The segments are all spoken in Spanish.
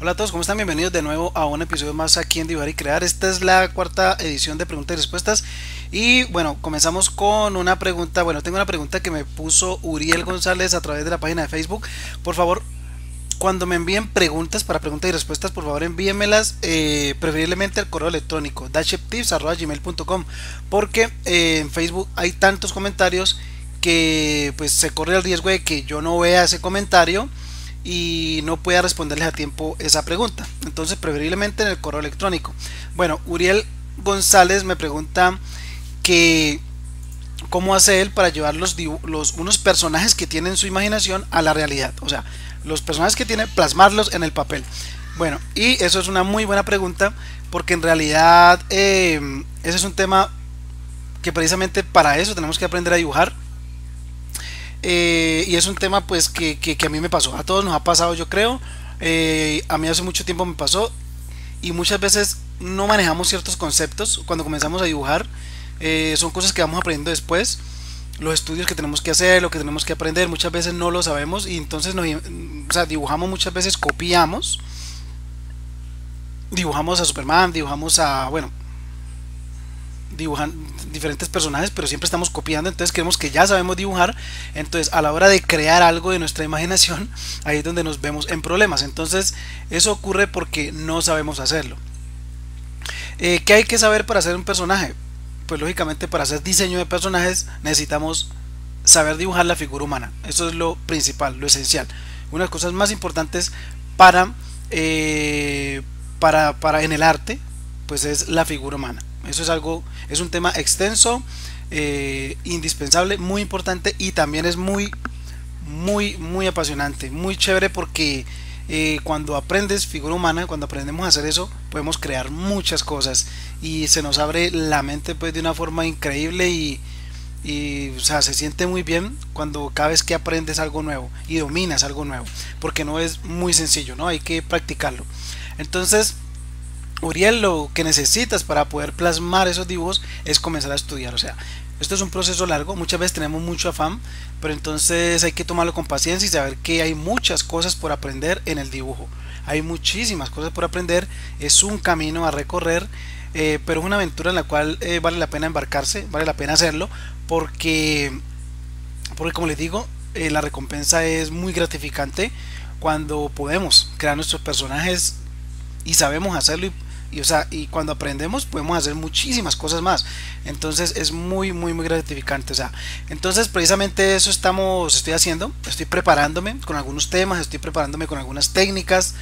Hola a todos, ¿cómo están? Bienvenidos de nuevo a un episodio más aquí en Dibujar y Crear. Esta es la cuarta edición de preguntas y respuestas. Y bueno, comenzamos con una pregunta. Bueno, tengo una pregunta que me puso Uriel González a través de la página de Facebook. Por favor, cuando me envíen preguntas para preguntas y respuestas, por favor envíenmelas preferiblemente al correo electrónico dasheptips@gmail.com, porque en Facebook hay tantos comentarios que pues se corre el riesgo de que yo no vea ese comentario y no pueda responderles a tiempo esa pregunta. Entonces preferiblemente en el correo electrónico. Bueno, Uriel González me pregunta que cómo hace él para llevar unos personajes que tiene en su imaginación a la realidad. O sea, los personajes que tiene, plasmarlos en el papel. Bueno, y eso es una muy buena pregunta porque en realidad ese es un tema que precisamente para eso tenemos que aprender a dibujar. Y es un tema pues que a mí me pasó, a todos nos ha pasado yo creo. A mí hace mucho tiempo me pasó y muchas veces no manejamos ciertos conceptos cuando comenzamos a dibujar. Son cosas que vamos aprendiendo después, los estudios que tenemos que hacer, lo que tenemos que aprender, muchas veces no lo sabemos y entonces o sea, dibujamos muchas veces, copiamos, dibujamos a Superman, dibujamos a, bueno, dibujan diferentes personajes, pero siempre estamos copiando, entonces creemos que ya sabemos dibujar, entonces a la hora de crear algo de nuestra imaginación, ahí es donde nos vemos en problemas. Entonces eso ocurre porque no sabemos hacerlo. ¿Qué hay que saber para hacer un personaje? Pues lógicamente para hacer diseño de personajes necesitamos saber dibujar la figura humana. Eso es lo principal, lo esencial. Una de las cosas más importantes para, para en el arte, pues es la figura humana. Eso es algo, es un tema extenso, indispensable, muy importante y también es muy apasionante, muy chévere porque cuando aprendes figura humana, cuando aprendemos a hacer eso, podemos crear muchas cosas y se nos abre la mente pues de una forma increíble y o sea, se siente muy bien cuando cada vez que aprendes algo nuevo y dominas algo nuevo, porque no es muy sencillo, ¿no? Hay que practicarlo. Entonces, Uriel, lo que necesitas para poder plasmar esos dibujos es comenzar a estudiar. O sea, esto es un proceso largo, muchas veces tenemos mucho afán, pero entonces hay que tomarlo con paciencia y saber que hay muchas cosas por aprender en el dibujo. Hay muchísimas cosas por aprender, es un camino a recorrer, pero es una aventura en la cual vale la pena embarcarse, vale la pena hacerlo, porque, porque como les digo, la recompensa es muy gratificante cuando podemos crear nuestros personajes y sabemos hacerlo o sea, y cuando aprendemos podemos hacer muchísimas cosas más, entonces es muy gratificante. O sea, entonces precisamente eso estoy haciendo, estoy preparándome con algunos temas, estoy preparándome con algunas técnicas,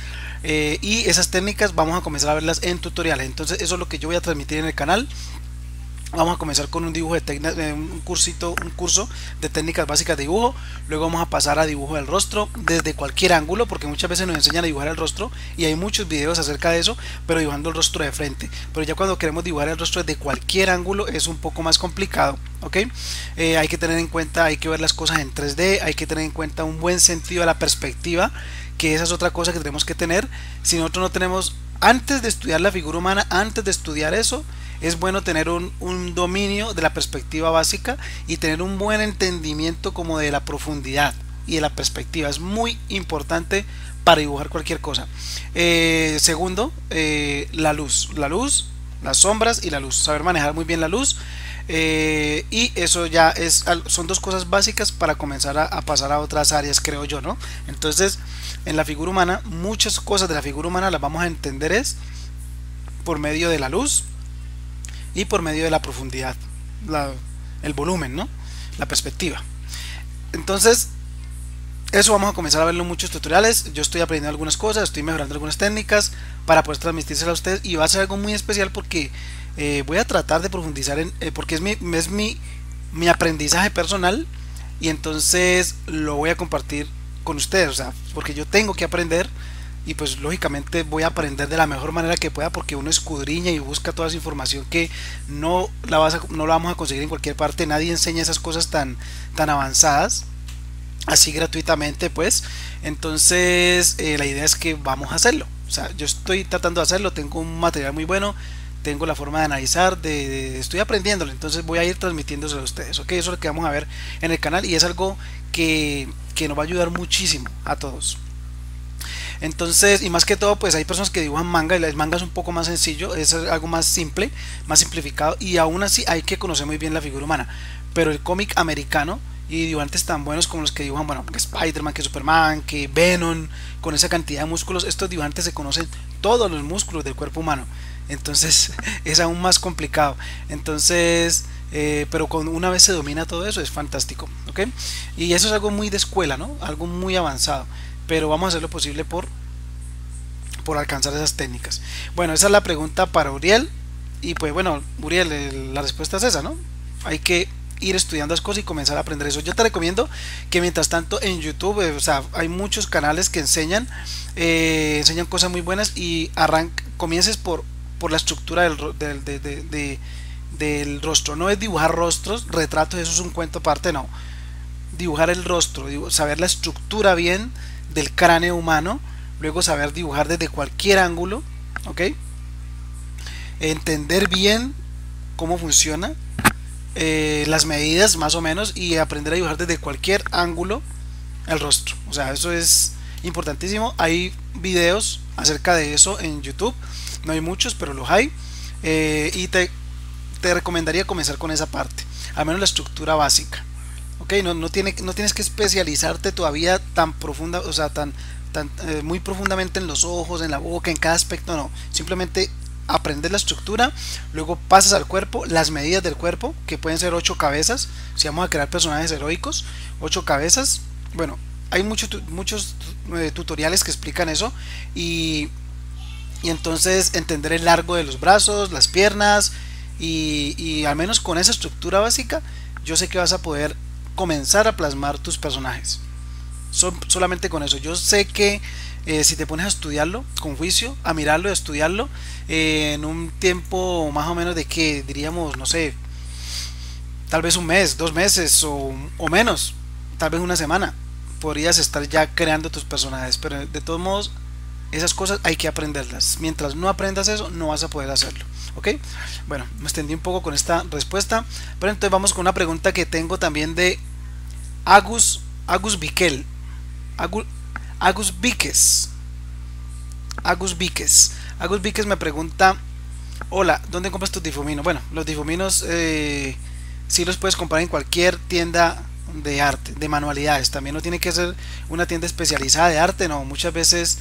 y esas técnicas vamos a comenzar a verlas en tutoriales. Entonces eso es lo que yo voy a transmitir en el canal. Vamos a comenzar con un dibujo un curso de técnicas básicas de dibujo. Luego vamos a pasar a dibujo del rostro desde cualquier ángulo, porque muchas veces nos enseñan a dibujar el rostro y hay muchos videos acerca de eso, pero dibujando el rostro de frente. Pero ya cuando queremos dibujar el rostro desde cualquier ángulo es un poco más complicado, ¿ok? Hay que tener en cuenta, hay que ver las cosas en 3D, hay que tener en cuenta un buen sentido de la perspectiva, que esa es otra cosa que tenemos que tener. Si nosotros no tenemos, antes de estudiar la figura humana, antes de estudiar eso, es bueno tener un dominio de la perspectiva básica y tener un buen entendimiento como de la profundidad y de la perspectiva. Es muy importante para dibujar cualquier cosa. Segundo, la luz, las sombras y la luz. Saber manejar muy bien la luz. Y eso ya son dos cosas básicas para comenzar a pasar a otras áreas, creo yo, ¿no? Entonces, en la figura humana, muchas cosas de la figura humana las vamos a entender es por medio de la luz y por medio de la profundidad, el volumen, ¿no? La perspectiva. Entonces, eso vamos a comenzar a verlo en muchos tutoriales. Yo estoy aprendiendo algunas cosas, estoy mejorando algunas técnicas para poder transmitírselas a ustedes y va a ser algo muy especial porque voy a tratar de profundizar porque mi aprendizaje personal y entonces lo voy a compartir con ustedes, o sea, porque yo tengo que aprender y pues lógicamente voy a aprender de la mejor manera que pueda porque uno escudriña y busca toda esa información que no la vamos a conseguir en cualquier parte. Nadie enseña esas cosas tan avanzadas así gratuitamente, pues entonces la idea es que vamos a hacerlo. O sea, yo estoy tratando de hacerlo, tengo un material muy bueno, tengo la forma de analizar, estoy aprendiéndolo, entonces voy a ir transmitiéndoselo a ustedes, ok. Eso es lo que vamos a ver en el canal y es algo que nos va a ayudar muchísimo a todos. Entonces, y más que todo, pues hay personas que dibujan manga y el manga es un poco más sencillo, es algo más simple, más simplificado, y aún así hay que conocer muy bien la figura humana. Pero el cómic americano y dibujantes tan buenos como los que dibujan, bueno, que Spider-Man, que Superman, que Venom, con esa cantidad de músculos, estos dibujantes se conocen todos los músculos del cuerpo humano. Entonces es aún más complicado. Entonces, pero una vez se domina todo eso es fantástico, ¿ok? Y eso es algo muy de escuela, ¿no? Algo muy avanzado, pero vamos a hacer lo posible por alcanzar esas técnicas. Bueno, esa es la pregunta para Uriel. Y pues bueno, Uriel, la respuesta es esa, ¿no? Hay que ir estudiando las cosas y comenzar a aprender eso. Yo te recomiendo que mientras tanto en YouTube, o sea, hay muchos canales que enseñan cosas muy buenas, y comiences por la estructura del rostro. No es dibujar rostros, retratos, eso es un cuento aparte, no. Dibujar el rostro, saber la estructura bien del cráneo humano, luego saber dibujar desde cualquier ángulo, ¿ok? Entender bien cómo funciona, las medidas más o menos, y aprender a dibujar desde cualquier ángulo el rostro. O sea, eso es importantísimo. Hay videos acerca de eso en YouTube, no hay muchos, pero los hay, y te recomendaría comenzar con esa parte, al menos la estructura básica. Ok, no tienes que especializarte todavía tan profunda, o sea, muy profundamente en los ojos, en la boca, en cada aspecto, no. Simplemente aprender la estructura, luego pasas al cuerpo, las medidas del cuerpo, que pueden ser 8 cabezas, si vamos a crear personajes heroicos, 8 cabezas. Bueno, hay muchos tutoriales que explican eso, y entonces entender el largo de los brazos, las piernas, y al menos con esa estructura básica, yo sé que vas a poder comenzar a plasmar tus personajes. Solamente con eso. Yo sé que si te pones a estudiarlo con juicio, a mirarlo y a estudiarlo, en un tiempo más o menos de que diríamos, no sé, tal vez un mes, 2 meses o menos, tal vez una semana, podrías estar ya creando tus personajes. Pero de todos modos, esas cosas hay que aprenderlas. Mientras no aprendas eso, no vas a poder hacerlo. ¿Ok? Bueno, me extendí un poco con esta respuesta, pero entonces vamos con una pregunta que tengo también de Agus Viquel. Agus Víquez. Agus Víquez me pregunta: hola, ¿dónde compras tus difuminos? Bueno, los difuminos sí los puedes comprar en cualquier tienda de arte, de manualidades. También no tiene que ser una tienda especializada de arte, no, muchas veces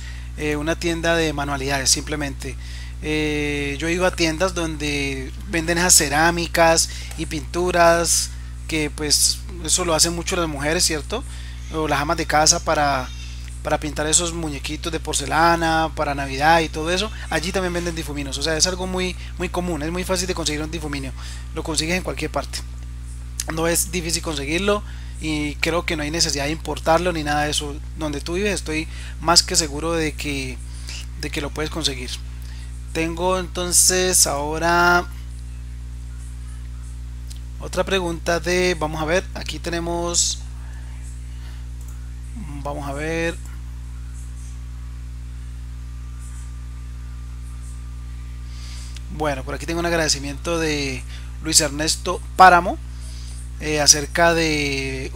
una tienda de manualidades simplemente. Yo he ido a tiendas donde venden esas cerámicas y pinturas, que pues eso lo hacen mucho las mujeres, ¿cierto? O las amas de casa para pintar esos muñequitos de porcelana para Navidad y todo eso. Allí también venden difuminos. O sea, es algo muy común, es muy fácil de conseguir un difuminio, lo consigues en cualquier parte, no es difícil conseguirlo, y creo que no hay necesidad de importarlo ni nada de eso. Donde tú vives estoy más que seguro de que lo puedes conseguir. Tengo entonces ahora otra pregunta vamos a ver, aquí tenemos, vamos a ver, bueno, por aquí tengo un agradecimiento de Luis Ernesto Páramo, acerca de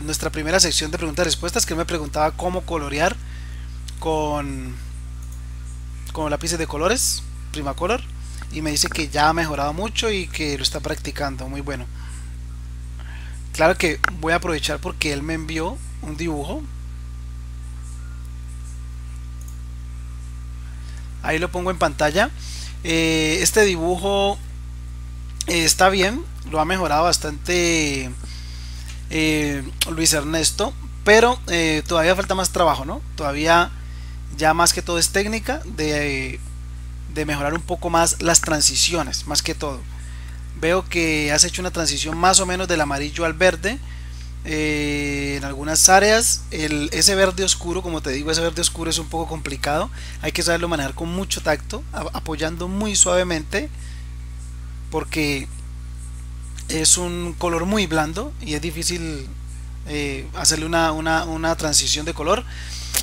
nuestra primera sección de preguntas y respuestas, que me preguntaba cómo colorear con lápices de colores Primacolor, y me dice que ya ha mejorado mucho y que lo está practicando. Muy bueno. Claro que voy a aprovechar porque él me envió un dibujo, ahí lo pongo en pantalla. Este dibujo está bien, lo ha mejorado bastante Luis Ernesto, pero todavía falta más trabajo, ¿no? Todavía, ya más que todo es técnica de mejorar un poco más las transiciones, más que todo. Veo que has hecho una transición más o menos del amarillo al verde, en algunas áreas. Ese verde oscuro, como te digo, ese verde oscuro es un poco complicado, hay que saberlo manejar con mucho tacto, apoyando muy suavemente, porque es un color muy blando y es difícil hacerle una transición de color.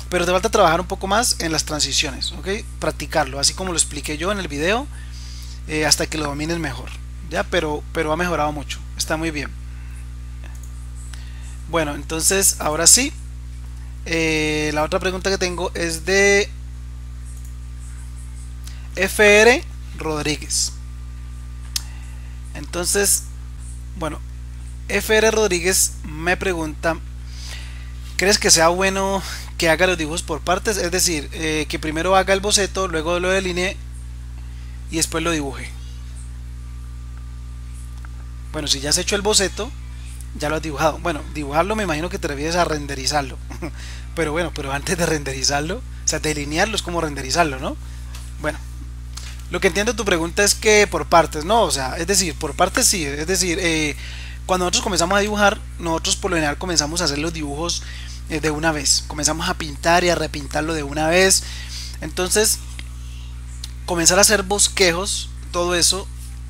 Pero te falta trabajar un poco más en las transiciones, ¿ok? Practicarlo, así como lo expliqué yo en el video, hasta que lo domines mejor, ¿ya? Pero ha mejorado mucho, está muy bien. Bueno, entonces ahora sí, La otra pregunta que tengo es de FR Rodríguez. Entonces, bueno, FR Rodríguez me pregunta: ¿crees que sea bueno que haga los dibujos por partes? Es decir, que primero haga el boceto, luego lo delinee y después lo dibuje. Bueno, si ya has hecho el boceto, ya lo has dibujado. Bueno, dibujarlo me imagino que te refieres a renderizarlo. Pero bueno, pero antes de renderizarlo, o sea, delinearlo es como renderizarlo, ¿no? Bueno, lo que entiendo de tu pregunta es que por partes, ¿no? O sea, es decir, por partes sí. Es decir, cuando nosotros comenzamos a dibujar, nosotros por lo general comenzamos a hacer los dibujos de una vez. Comenzamos a pintar y a repintarlo de una vez. Entonces, comenzar a hacer bosquejos, todo eso,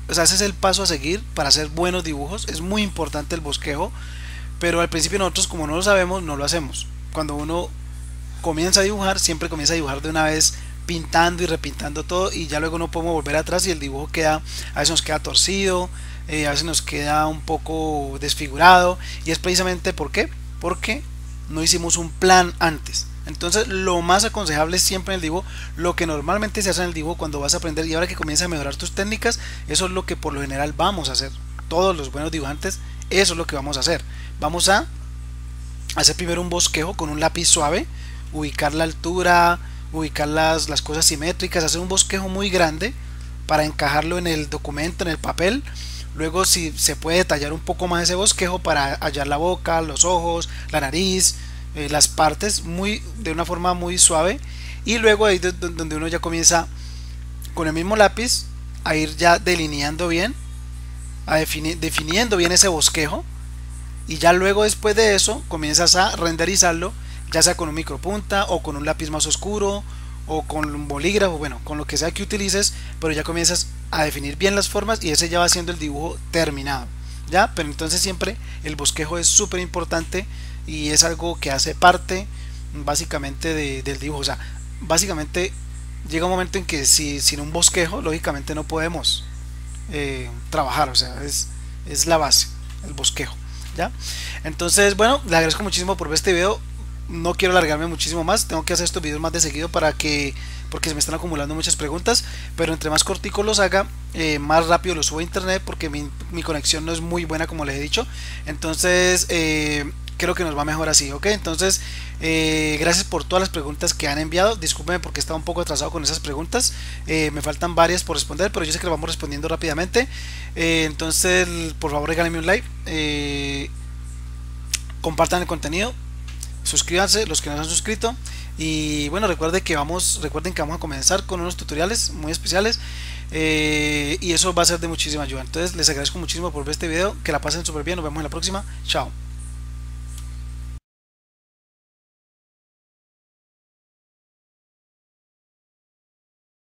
o sea, ese es el paso a seguir para hacer buenos dibujos. Es muy importante el bosquejo, pero al principio nosotros, como no lo sabemos, no lo hacemos. Cuando uno comienza a dibujar, siempre comienza a dibujar de una vez, pintando y repintando todo, y ya luego no podemos volver atrás y el dibujo queda, a veces nos queda torcido, a veces nos queda un poco desfigurado, y es precisamente ¿por qué? Porque no hicimos un plan antes. Entonces lo más aconsejable siempre en el dibujo, lo que normalmente se hace en el dibujo cuando vas a aprender y ahora que comienzas a mejorar tus técnicas, eso es lo que por lo general vamos a hacer. Todos los buenos dibujantes, eso es lo que vamos a hacer. Vamos a hacer primero un bosquejo con un lápiz suave, ubicar la altura, ubicar las cosas simétricas, hacer un bosquejo muy grande para encajarlo en el documento, en el papel. Luego, si se puede detallar un poco más ese bosquejo para hallar la boca, los ojos, la nariz, las partes muy, de una forma muy suave. Y luego ahí donde uno ya comienza con el mismo lápiz a ir ya delineando bien, a definiendo bien ese bosquejo, y ya luego después de eso comienzas a renderizarlo, ya sea con un micropunta o con un lápiz más oscuro o con un bolígrafo, bueno, con lo que sea que utilices, pero ya comienzas a definir bien las formas y ese ya va siendo el dibujo terminado, ya. Pero entonces siempre el bosquejo es súper importante y es algo que hace parte básicamente del dibujo. O sea, básicamente llega un momento en que si sin un bosquejo lógicamente no podemos trabajar. O sea, es la base, el bosquejo, ¿ya? Entonces, bueno, le agradezco muchísimo por ver este video. No quiero alargarme muchísimo más, tengo que hacer estos videos más de seguido porque se me están acumulando muchas preguntas, pero entre más corticos los haga, más rápido los subo a internet, porque mi conexión no es muy buena, como les he dicho. Entonces creo que nos va mejor así, ok. Entonces gracias por todas las preguntas que han enviado. Discúlpenme porque estaba un poco atrasado con esas preguntas, me faltan varias por responder, pero yo sé que las vamos respondiendo rápidamente. Entonces por favor regálenme un like, compartan el contenido, suscríbanse los que no se han suscrito, y bueno, recuerden que vamos a comenzar con unos tutoriales muy especiales, y eso va a ser de muchísima ayuda. Entonces les agradezco muchísimo por ver este video, que la pasen súper bien, nos vemos en la próxima, chao.